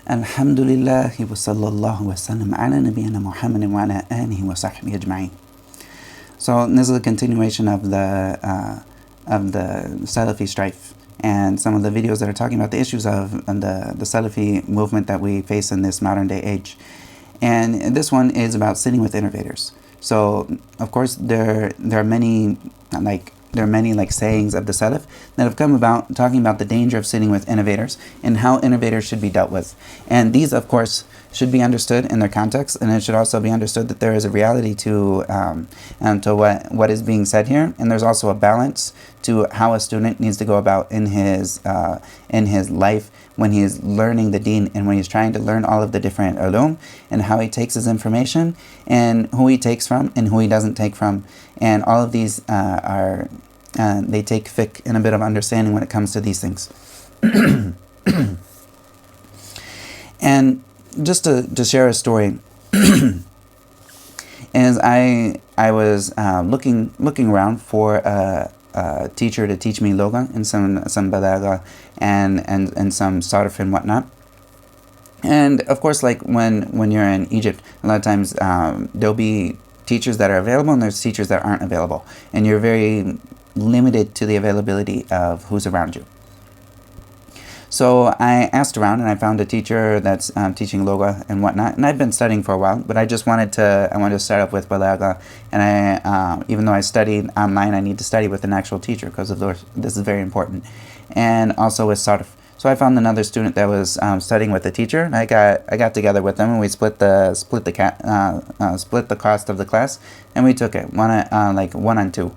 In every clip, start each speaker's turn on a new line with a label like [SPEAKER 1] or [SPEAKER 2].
[SPEAKER 1] Alhamdulillah wa sallallahu wa sallam ala nabiyyina Muhammadin wa ala alihi wa sahbihi ajma'in. So this is a continuation of the Salafi strife and some of the videos that are talking about the issues of the Salafi movement that we face in this modern day age. And this one is about sitting with innovators. So of course there are many sayings of the Salaf that have come about talking about the danger of sitting with innovators and how innovators should be dealt with. And these, of course, should be understood in their context, and it should also be understood that there is a reality to what is being said here, and there's also a balance to how a student needs to go about in his life when he is learning the deen and when he's trying to learn all of the different ulum, and how he takes his information and who he takes from and who he doesn't take from. And all of these they take fiqh and a bit of understanding when it comes to these things. And just to share a story, as I was looking around for a teacher to teach me loga and some balagha and some sarf and whatnot. And of course, like when you're in Egypt, a lot of times there'll be teachers that are available and there's teachers that aren't available, and you're very limited to the availability of who's around you. So I asked around and I found a teacher that's teaching loga and whatnot, and I've been studying for a while, but I wanted to start up with balagha, and I even though I studied online, I need to study with an actual teacher because this is very important, and also with sarf. So I found another student that was studying with a teacher, and I got together with them, and we split the cost of the class, and we took it one on two.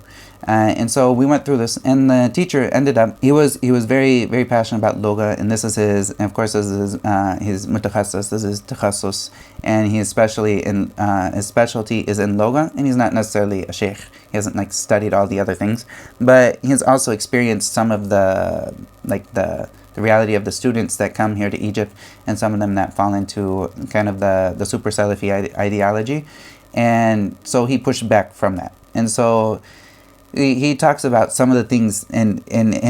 [SPEAKER 1] And so we went through this, and the teacher ended up, he was very, very passionate about loga, and this is his mutaqassas, this is takhasus, and he especially his specialty is in loga, and he's not necessarily a sheikh, he hasn't studied all the other things, but he's also experienced some of the reality of the students that come here to Egypt, and some of them that fall into kind of the super Salafi ideology, and so he pushed back from that. And so he talks about some of the things in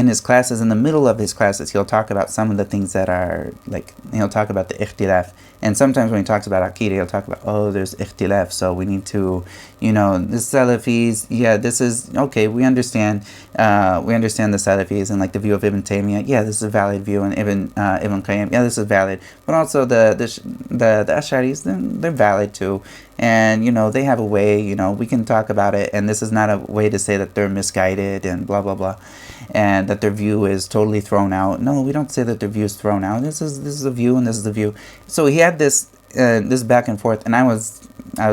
[SPEAKER 1] his classes. In the middle of his classes, he'll talk about some of the things that are he'll talk about the ikhtilaf. And sometimes when he talks about Aqeedah, he'll talk about, there's ikhtilaf, so we need to, the Salafis, this is, okay, we understand the Salafis and the view of Ibn Taymiyyah, this is a valid view, and Ibn Qayyim, this is valid, but also the Ash'aris, they're valid too, and, they have a way, we can talk about it, and this is not a way to say that they're misguided and blah, blah, blah, and that their view is totally thrown out. No, we don't say that their view is thrown out. This is a view, and this is the view. So he had this back and forth, and I was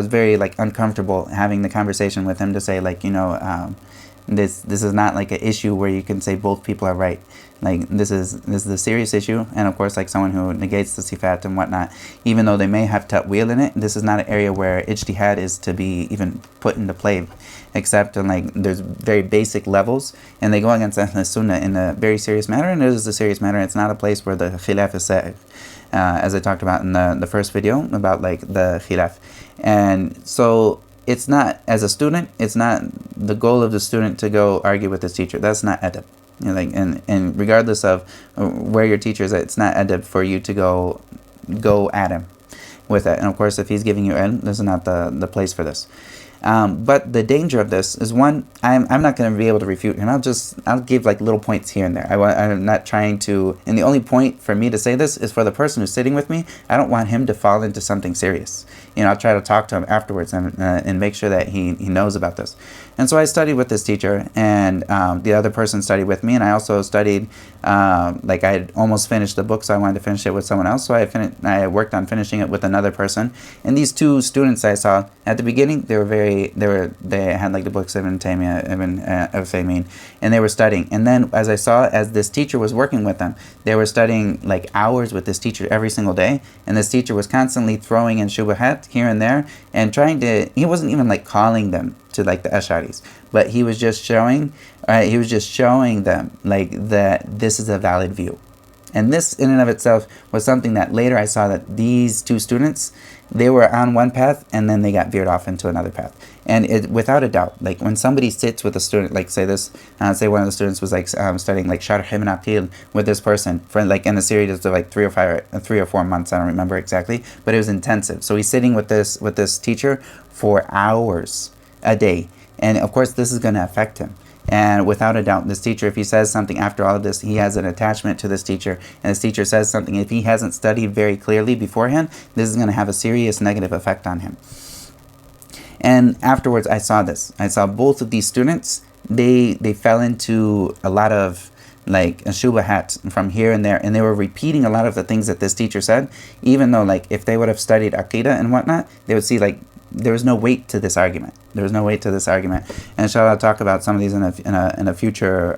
[SPEAKER 1] very uncomfortable having the conversation with him to say this is not an issue where you can say both people are right. This is a serious issue, and of course someone who negates the sifat and whatnot, even though they may have ta'wil in it, this is not an area where ijtihad is to be even put into play, except on there's very basic levels, and they go against Ahl Sunnah in a very serious matter, and it is a serious matter. It's not a place where the khilaf is sa'ig, as I talked about in the first video about the khilaf. And so it's not, as a student, it's not the goal of the student to go argue with his teacher. That's not adab. And regardless of where your teacher is, it's not adab for you to go at him with it. And of course, if he's giving you ilm, this is not the place for this. But the danger of this is, one, I'm not going to be able to refute him. I'll give little points here and there. I'm not trying to, and the only point for me to say this is for the person who's sitting with me. I don't want him to fall into something serious. I'll try to talk to him afterwards and make sure that he knows about this. And so I studied with this teacher, and the other person studied with me, and I also studied, I had almost finished the book, so I wanted to finish it with someone else, so I worked on finishing it with another person. And these two students I saw, at the beginning, they had the books of Ibn Taymiyyah, Ibn Utheymeen, and they were studying. And then as this teacher was working with them, they were studying hours with this teacher every single day, and this teacher was constantly throwing in shubahat here and there, and he wasn't even calling them to the Ash'aris, but he was just showing them that this is a valid view. And this in and of itself was something that later I saw that these two students, they were on one path and then they got veered off into another path. And it, without a doubt, like when somebody sits with a student, like say one of the students was like studying like Sharh ibn Aqil with this person for like in a series of like 3 or 4 months, I don't remember exactly, but it was intensive. So he's sitting with this teacher for hours a day, and of course this is going to affect him. And without a doubt, this teacher, if he says something after all of this, he has an attachment to this teacher, and this teacher says something, if he hasn't studied very clearly beforehand, this is going to have a serious negative effect on him. And afterwards, I saw this. I saw both of these students, they fell into a lot of like a shubahat from here and there, and they were repeating a lot of the things that this teacher said, even though like if they would have studied Aqidah and whatnot, they would see like there was no weight to this argument. There was no weight to this argument. And inshallah, I'll talk about some of these in a future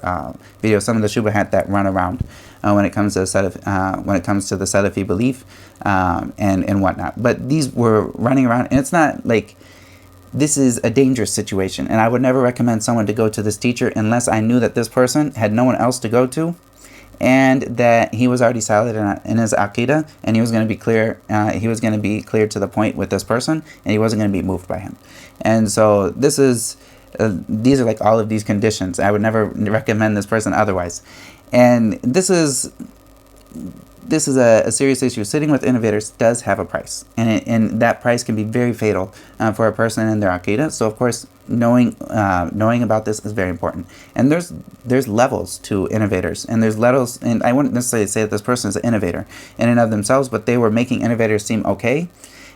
[SPEAKER 1] video. Some of the shubahat that run around when it comes to the Salafi belief and whatnot. But these were running around, and it's not like this is a dangerous situation. And I would never recommend someone to go to this teacher unless I knew that this person had no one else to go to, and that he was already solid in his aqidah, and he was going to be clear. He was going to be clear to the point with this person, and he wasn't going to be moved by him. And so this is, these are like all of these conditions. I would never recommend this person otherwise. And this is a serious issue. Sitting with innovators does have a price, and that price can be very fatal for a person in their aqidah. So of course, knowing about this is very important. And there's levels to innovators, and there's levels. And I wouldn't necessarily say that this person is an innovator in and of themselves, but they were making innovators seem okay.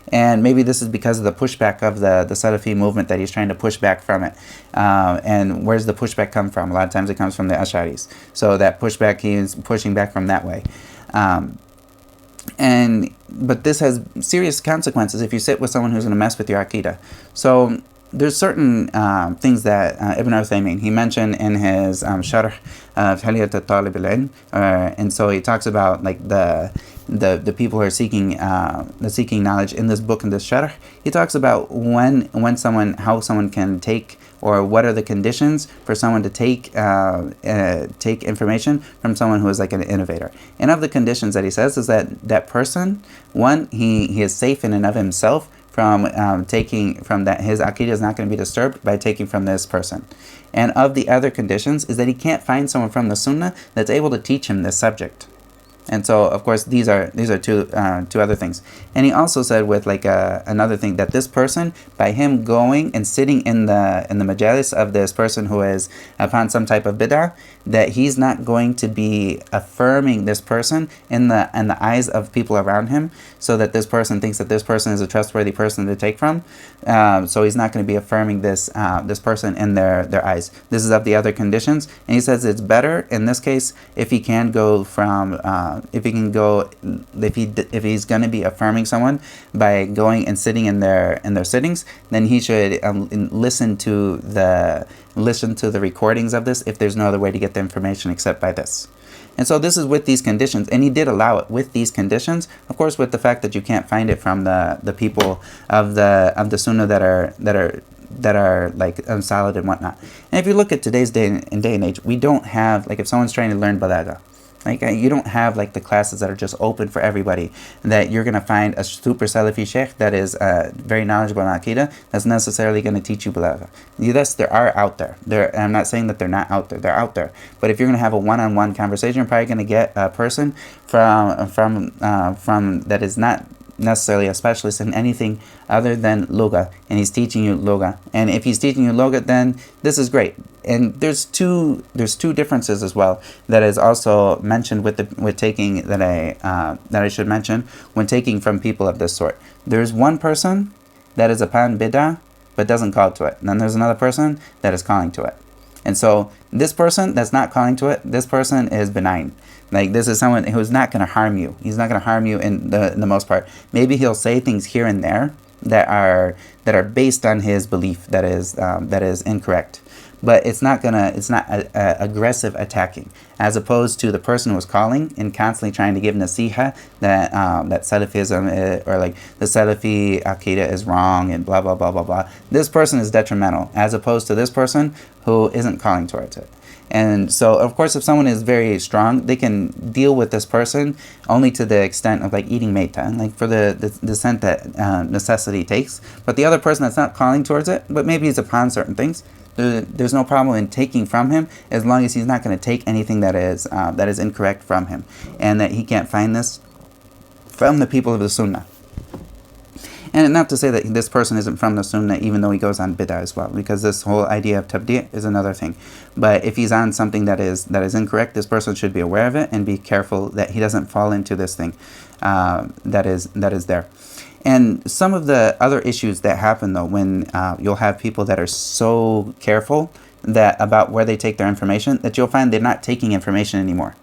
[SPEAKER 1] And maybe this is because of the pushback of the Salafi movement, that he's trying to push back from it. And where's the pushback come from? A lot of times it comes from the Ash'aris. So that pushback, he is pushing back from that way. But this has serious consequences if you sit with someone who's going to mess with your aqidah. So there's certain things that Ibn Utheymeen, he mentioned in his Sharh of Haliyat Talib al-Ilm, and so he talks about like the people who are seeking knowledge in this book, in this Sharh. He talks about how someone can take, or what are the conditions for someone to take information from someone who is like an innovator. And of the conditions that he says is that person, one, he is safe in and of himself from taking from that, his aqidah is not going to be disturbed by taking from this person. And of the other conditions is that he can't find someone from the Sunnah that's able to teach him this subject. And so, of course, these are two other things. And he also said with like another thing, that this person, by him going and sitting in the majalis of this person who is upon some type of bid'ah, that he's not going to be affirming this person in the eyes of people around him, so that this person thinks that this person is a trustworthy person to take from. So he's not going to be affirming this person in their eyes. This is of the other conditions. And he says it's better in this case if he can go from if he's going to be affirming someone by going and sitting in their sittings, then he should listen to the recordings of this, if there's no other way to get the information except by this. And so this is with these conditions, and he did allow it with these conditions, of course, with the fact that you can't find it from the people of the Sunnah that are like solid and whatnot. And if you look at today's day and age, we don't have, like, if someone's trying to learn balagha, like, you don't have like the classes that are just open for everybody, that you're going to find a super Salafi sheikh that is very knowledgeable in Aqidah that's necessarily going to teach you balagha. Yes, there are out there. I'm not saying that they're not out there. They're out there. But if you're going to have a one-on-one conversation, you're probably going to get a person from that is not necessarily a specialist in anything other than lugha, and he's teaching you lugha. And if he's teaching you lugha, then this is great. And there's two differences as well that is also mentioned with taking, that I should mention when taking from people of this sort. There's one person that is upon bid'ah but doesn't call to it, and then there's another person that is calling to it. And so this person that's not calling to it, this person is benign. Like, this is someone who's not going to harm you. He's not going to harm you in the most part. Maybe he'll say things here and there that are based on his belief that is incorrect. But it's not aggressive attacking, as opposed to the person who was calling and constantly trying to give nasiha that Salafism or like the Salafi Aqidah is wrong and blah blah blah blah blah. This person is detrimental, as opposed to this person who isn't calling towards it. And so, of course, if someone is very strong, they can deal with this person only to the extent of like eating meita, like for the extent that necessity takes. But the other person that's not calling towards it, but maybe he's upon certain things, there's no problem in taking from him, as long as he's not going to take anything that is incorrect from him, and that he can't find this from the people of the Sunnah. And not to say that this person isn't from the Sunnah, even though he goes on bid'ah as well, because this whole idea of tabdi' is another thing. But if he's on something that is incorrect, this person should be aware of it and be careful that he doesn't fall into this thing that is there. And some of the other issues that happen, though, when you'll have people that are so careful about where they take their information, that you'll find they're not taking information anymore.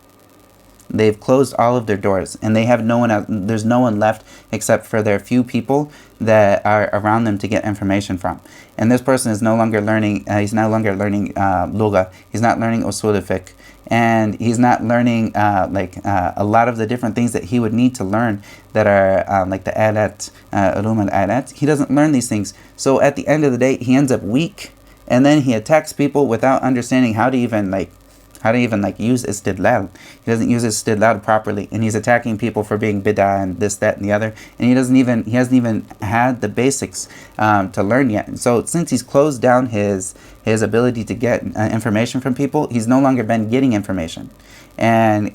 [SPEAKER 1] They've closed all of their doors, and they have no one else. There's no one left except for their few people that are around them to get information from. And this person is no longer learning. He's no longer learning lugha. He's not learning usul al-fiqh, and he's not learning a lot of the different things that he would need to learn that are like the alat, ulum al-alat. He doesn't learn these things. So at the end of the day, he ends up weak, and then he attacks people without understanding how to even use istidlal. He doesn't use istidlal properly, and he's attacking people for being bid'ah and this, that, and the other, and he hasn't even had the basics to learn yet. And so since he's closed down his ability to get information from people, he's no longer been getting information, and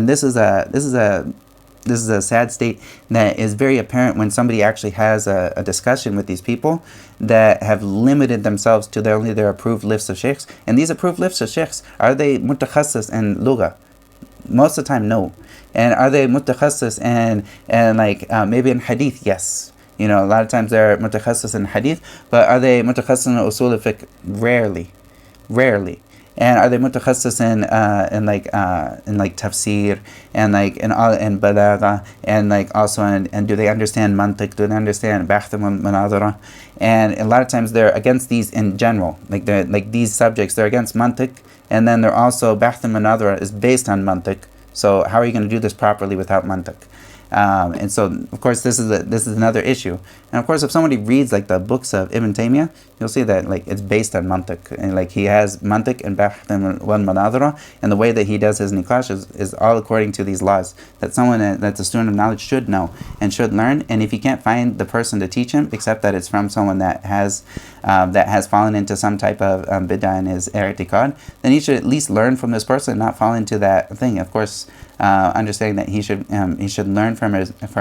[SPEAKER 1] this is a sad state that is very apparent when somebody actually has a discussion with these people that have limited themselves to only their approved lists of sheikhs. And these approved lists of sheikhs, are they mutakhassis in lugha? Most of the time, no. And are they mutakhassis and maybe in hadith? Yes. A lot of times they're mutakhassis in hadith, but are they mutakhassis in usul al-fiqh? Rarely. And are they mutakhassis in tafsir and in balagha and also and do they understand mantiq? Do they understand bahth and munadara? And a lot of times they're against these in general. These subjects, they're against mantiq, and then they're also bahth and munadara is based on mantiq. So how are you going to do this properly without mantiq? And so, of course, this is another issue. And of course, if somebody reads the books of Ibn Taymiyyah, you'll see that it's based on mantiq, and he has mantiq and bahth and munadara, and the way that he does his niqash is all according to these laws that that's a student of knowledge should know and should learn. And if he can't find the person to teach him, except that it's from someone that has fallen into some type of bid'ah in his i'tiqad, then he should at least learn from this person and not fall into that thing. Of course, understanding that he should learn for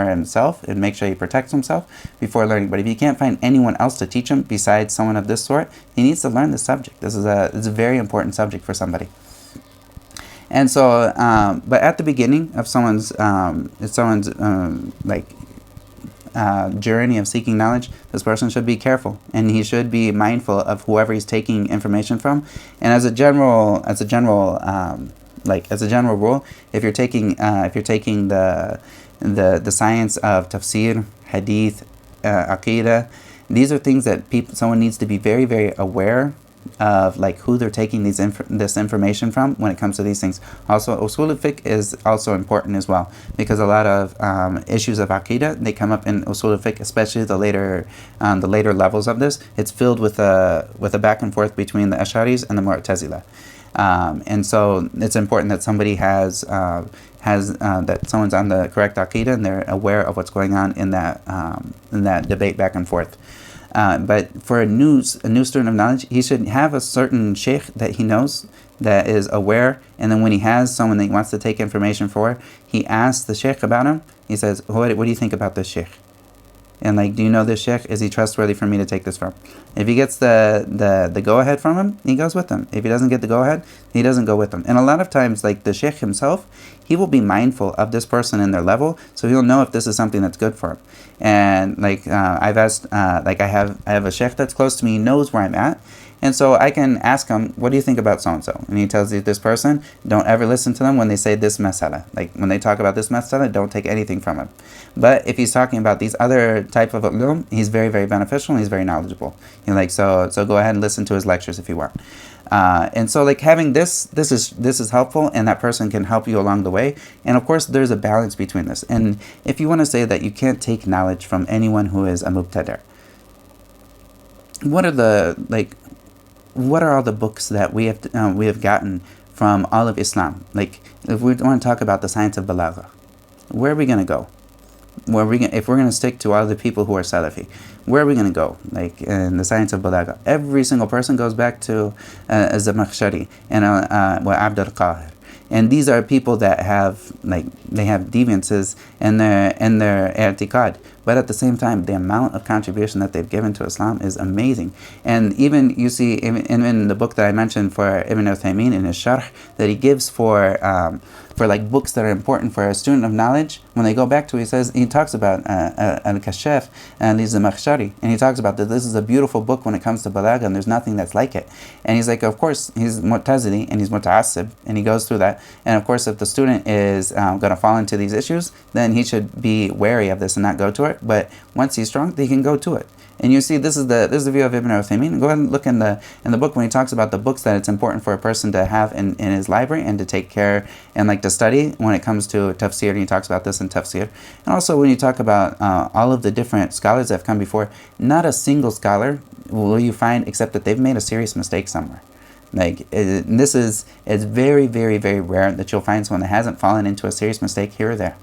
[SPEAKER 1] himself and make sure he protects himself before learning. But if he can't find anyone else to teach him besides someone of this sort, he needs to learn the subject. It's a very important subject for somebody. And so, but at the beginning of someone's journey of seeking knowledge, this person should be careful, and he should be mindful of whoever he's taking information from. And as a general rule, if you're taking the science of tafsir, hadith, aqidah, these are things that someone needs to be very, very aware of, who they're taking this information from when it comes to these things. Also, usul al-fiqh is also important as well, because a lot of issues of aqidah, they come up in usul al-fiqh, especially the later levels of this. It's filled with a back and forth between the Ash'aris and the Mu'tazila. And so it's important that somebody has that someone's on the correct aqidah and they're aware of what's going on in that debate back and forth. But for a new student of knowledge, he should have a certain sheikh that he knows that is aware, and then when he has someone that he wants to take information for, he asks the sheikh about him. He says, what do you think about this sheikh? And do you know this sheikh? Is he trustworthy for me to take this from? If he gets the go-ahead from him, he goes with him. If he doesn't get the go-ahead, he doesn't go with him. And a lot of times, the sheikh himself, he will be mindful of this person and their level, so he'll know if this is something that's good for him. And I've asked, I have a sheikh that's close to me, he knows where I'm at, and so I can ask him, what do you think about so-and-so? And he tells you this person, don't ever listen to them when they say this masala. When they talk about this masala, don't take anything from him. But if he's talking about these other type of ulum, he's very, very beneficial and he's very knowledgeable. So go ahead and listen to his lectures if you want. And so having this is helpful, and that person can help you along the way. And of course, there's a balance between this. And if you want to say that you can't take knowledge from anyone who is a mubtad'a, what are the what are all the books that we have gotten from all of Islam? Like, if we want to talk about the science of balagha, where are we going to go? If we're going to stick to all the people who are Salafi, where are we going to go? Like, in the science of balagha, every single person goes back to Zamakhshari and Abd al-Qahir. And these are people that have, like, they have deviances in their i'tiqad, but at the same time, the amount of contribution that they've given to Islam is amazing. And even you see in the book that I mentioned for Ibn Utheymeen in his sharh, that he gives for like books that are important for a student of knowledge, when they go back to it, he talks about Al-Kashaf and Zamakhshari, and he talks about that this is a beautiful book when it comes to balagha, and there's nothing that's like it. And he's like, of course, he's Mu'tazili and he's Muta'assib, and he goes through that. And of course, if the student is going to fall into these issues, then he should be wary of this and not go to it. But once he's strong, he can go to it. And you see, this is the view of Ibn Utheymeen. Go ahead and look in the book when he talks about the books that it's important for a person to have in his library and to take care and like to study when it comes to tafsir. And he talks about this in tafsir. And also when you talk about all of the different scholars that have come before, not a single scholar will you find except that they've made a serious mistake somewhere. Like, it's very, very, very rare that you'll find someone that hasn't fallen into a serious mistake here or there.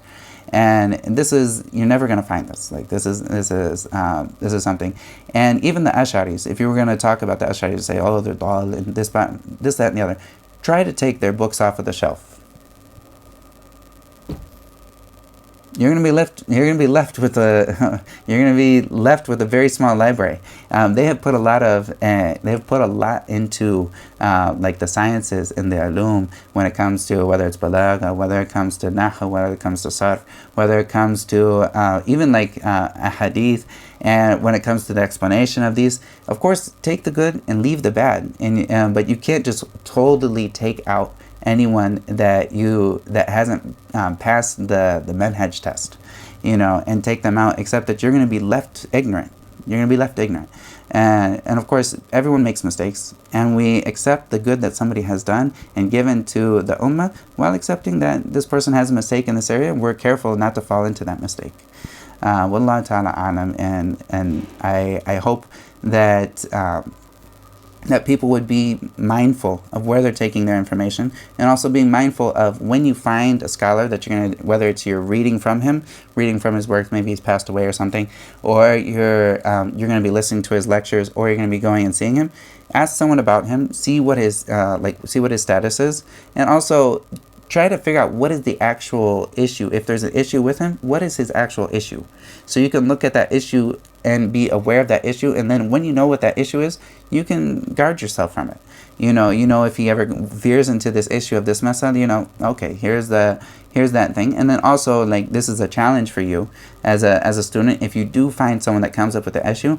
[SPEAKER 1] And you're never going to find this. Like, this is something. And even the Ash'aris, if you were going to talk about the Ash'aris, say, oh, they're dal, and this, that, and the other, try to take their books off of the shelf. You're going to be left with a very small library. They have put a lot into like the sciences and the ulum when it comes to whether it's balagha, whether it comes to nahw, whether it comes to sarf, whether it comes to even like a hadith, and when it comes to the explanation of these. Of course, take the good and leave the bad, but you can't just totally take out anyone that hasn't passed the manhaj test, and take them out, except that you're going to be left ignorant. And of course, everyone makes mistakes, and we accept the good that somebody has done and given to the ummah, while accepting that this person has a mistake in this area. We're careful not to fall into that mistake. Wallahu ta'ala alam, and I hope that that people would be mindful of where they're taking their information, and also being mindful of when you find a scholar that whether it's you're reading from his work, maybe he's passed away or something, or you're going to be listening to his lectures, or you're going to be going and seeing him. Ask someone about him, see what his status is, and also try to figure out what is the actual issue. If there's an issue with him, what is his actual issue? So you can look at that issue and be aware of that issue, and then when you know what that issue is, you can guard yourself from it. If he ever veers into this issue of this masala, okay, here's that thing. And then also, like, this is a challenge for you as a student. If you do find someone that comes up with the issue,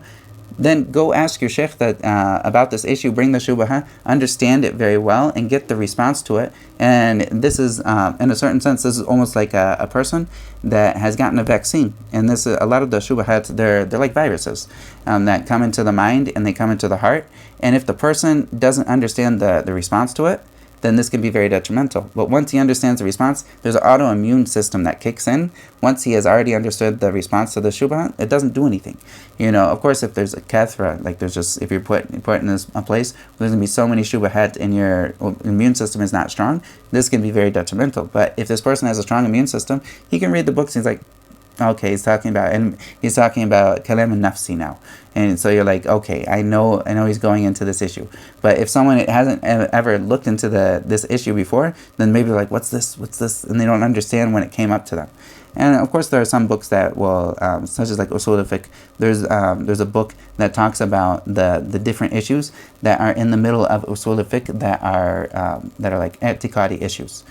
[SPEAKER 1] then go ask your sheikh about this issue, bring the shubha, understand it very well, and get the response to it. And this is, in a certain sense, this is almost like a person that has gotten a vaccine. And a lot of the shubhat, they're like viruses that come into the mind and they come into the heart. And if the person doesn't understand the response to it, then this can be very detrimental. But once he understands the response, there's an autoimmune system that kicks in. Once he has already understood the response to the shubha, it doesn't do anything. Of course, if there's a kathra, like if you're put in a place where there's going to be so many shubhat and your immune system is not strong, this can be very detrimental. But if this person has a strong immune system, he can read the books and he's like, okay, he's talking about kalam al-nafsi now. And so you're like, okay, I know he's going into this issue. But if someone hasn't ever looked into this issue before, then maybe they're like, what's this? And they don't understand when it came up to them. And of course, there are some books that will, such as like usul al-fiqh. There's a book that talks about the different issues that are in the middle of usul al-fiqh that are like i'tiqadi issues.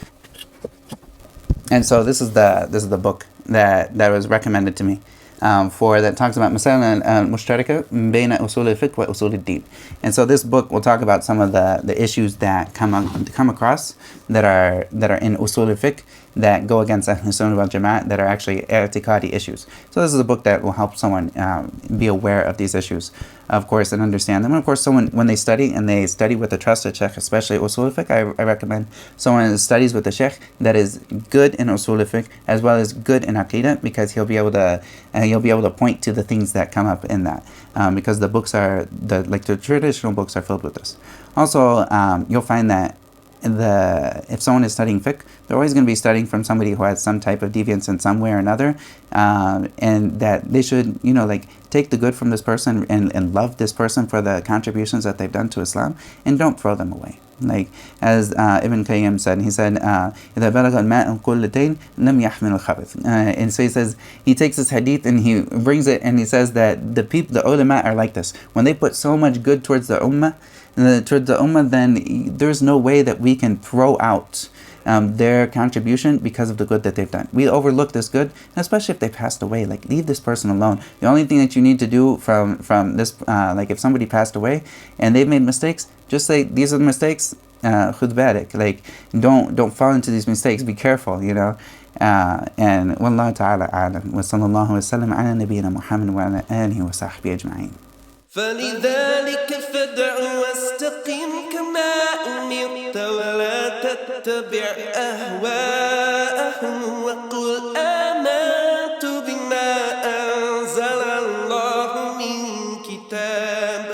[SPEAKER 1] And so this is the book that was recommended to me that talks about masail al-mushtarika bayna usul al-fiqh wa usul al-deen. And so this book will talk about some of the issues that come across that are in usul al-fiqh, that go against Ahl Sunnah wal Jama'at, that are actually i'tiqadi issues. So this is a book that will help someone be aware of these issues, of course, and understand them. And of course, someone, when they study, and they study with a trusted sheikh, especially usul fiqh, I recommend someone that studies with a sheikh that is good in usul fiqh as well as good in aqidah, because he'll be able to point to the things that come up in that, because the books are the traditional books are filled with this. Also, you'll find that if someone is studying fiqh, they're always going to be studying from somebody who has some type of deviance in some way or another, and that they should, take the good from this person and love this person for the contributions that they've done to Islam, and don't throw them away. Like as Ibn Qayyim said, he said, إذا بلغ الماء قلتين لم يحمل الخبث. And so he says, he takes this hadith and he brings it, and he says that the ulama are like this. When they put so much good towards the ummah, then there's no way that we can throw out their contribution because of the good that they've done. We overlook this good, especially if they passed away. Like, leave this person alone. The only thing that you need to do from this, if somebody passed away and they've made mistakes, just say, these are the mistakes, khud barik. Like, don't fall into these mistakes. Be careful, and wallahu ta'ala a'lam. Wa sallallahu wa sallam ala nabiyyina Muhammad wa ala alihi wa sahbihi ajma'in.
[SPEAKER 2] فلذلك فادع واستقم كما أمرت ولا تتبع أهواءهم وقل آمنت بما أنزل الله من كتاب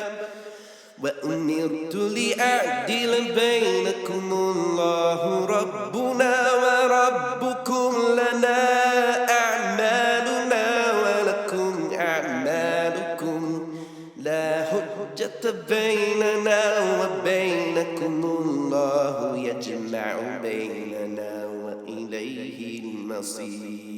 [SPEAKER 2] وأمرت لأعدل بينكم الله ربنا وربكم لنا أعمالنا ولكم أعمالكم لا حجة بيننا وبينكم الله يجمع بيننا وإليه المصير.